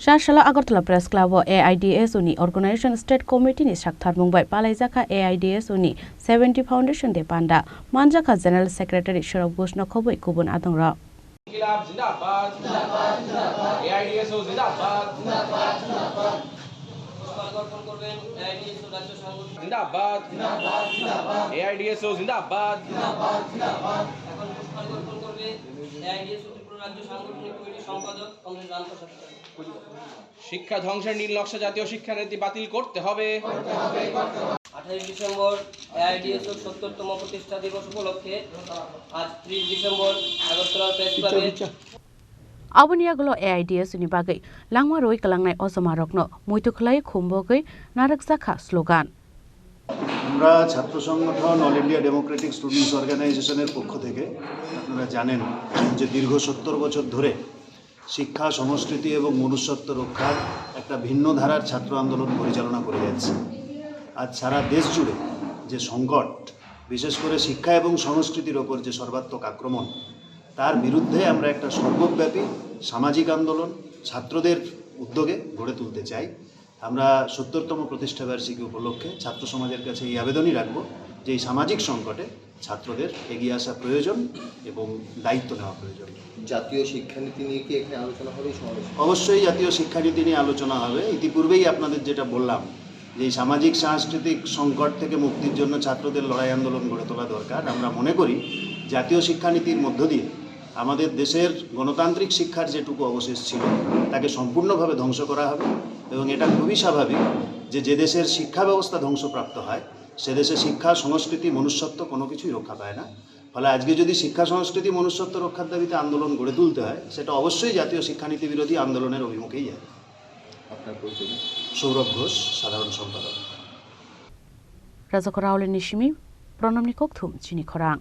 Shashala Agartala Press Club AIDS Uni Organization State Committee ni Shakthar Mumbai Palaijaka AIDS Uni 70 Foundation de Panda Manjaka General Secretary Sharav Ghoshna Khoboi Kubun Adangra Inqilab Zindabad AIDSO Zindabad Zindabad AIDSO Zindabad শিক্ষা ধ্বংসের নীল নকশা জাতীয় শিক্ষানীতি বাতিল করতে হবে 28 December AIDSO 70তম প্রতিষ্ঠা দিবস উপলক্ষে আজ 30 ডিসেম্বর আগরতলা প্রেস ক্লাবে Abuniyagulo AIDS Uni Bagai Langma Roi Kalangnai Osama Rokno Muitukhlai Khumbogai Narakzakha slogan আমরা ছাত্র সংগঠন অল ইন্ডিয়া ডেমোক্রেটিক স্টুডেন্টস অর্গানাইজেশনের পক্ষ থেকে আপনারা জানেন যে দীর্ঘ 70 বছর ধরে শিক্ষা সংস্কৃতি এবং মনুষ্যত্ব রক্ষার একটা ভিন্ন ধারার ছাত্র আন্দোলন পরিচালনা করে যাচ্ছে। আজ সারা দেশ জুড়ে যে সংকট, বিশেষ করে শিক্ষা এবং সংস্কৃতির ওপর যে সর্বাত্মক আক্রমণ, তার বিরুদ্ধে আমরা একটা সর্বব্যাপী সামাজিক আন্দোলন ছাত্রদের উদ্যোগে গড়ে তুলতে চাই। আমরা 70তম প্রতিষ্ঠাবার্ষিকী উপলক্ষে ছাত্র সমাজের কাছে এই আবেদনই রাখব যে এই সামাজিক সংকটে ছাত্রদের এগিয়ে আসা প্রয়োজন এবং দায়িত্ব নেওয়া প্রয়োজন। জাতীয় শিক্ষানীতি নিয়ে কি এখানে আলোচনা হবে? অবশ্যই জাতীয় শিক্ষানীতি নিয়ে আলোচনা হবে। ইতিপূর্বেই আপনাদের যেটা বললাম যে এই সামাজিক সাংস্কৃতিক সংকট থেকে মুক্তির জন্য ছাত্রদের লড়াই আন্দোলন গড়ে তোলা দরকার। আমরা মনে করি জাতীয় শিক্ষানীতির মধ্য দিয়ে আমাদের দেশের গণতান্ত্রিক শিক্ষার যেটুকু অবশেষ ছিল তাকে সম্পূর্ণভাবে ধ্বংস করা হবে এবং এটা খুবই স্বাভাবিক যে দেশের শিক্ষা ব্যবস্থা ধ্বংসপ্রাপ্ত হয় সে দেশে শিক্ষা সংস্কৃতি মনুষ্যত্ব কোনো কিছুই রক্ষা পায় না। ফলে আজকে যদি শিক্ষা সংস্কৃতি মনুষ্যত্ব রক্ষার দাবিতে আন্দোলন গড়ে তুলতে হয় সেটা অবশ্যই জাতীয় শিক্ষানীতি বিরোধী আন্দোলনের অভিমুখেই যাবে। আপনার পরিচয়? সৌরভ ঘোষ, সাধারণ সম্পাদক। Razakora Nishimi Pronamnikok Thum Chini Khorang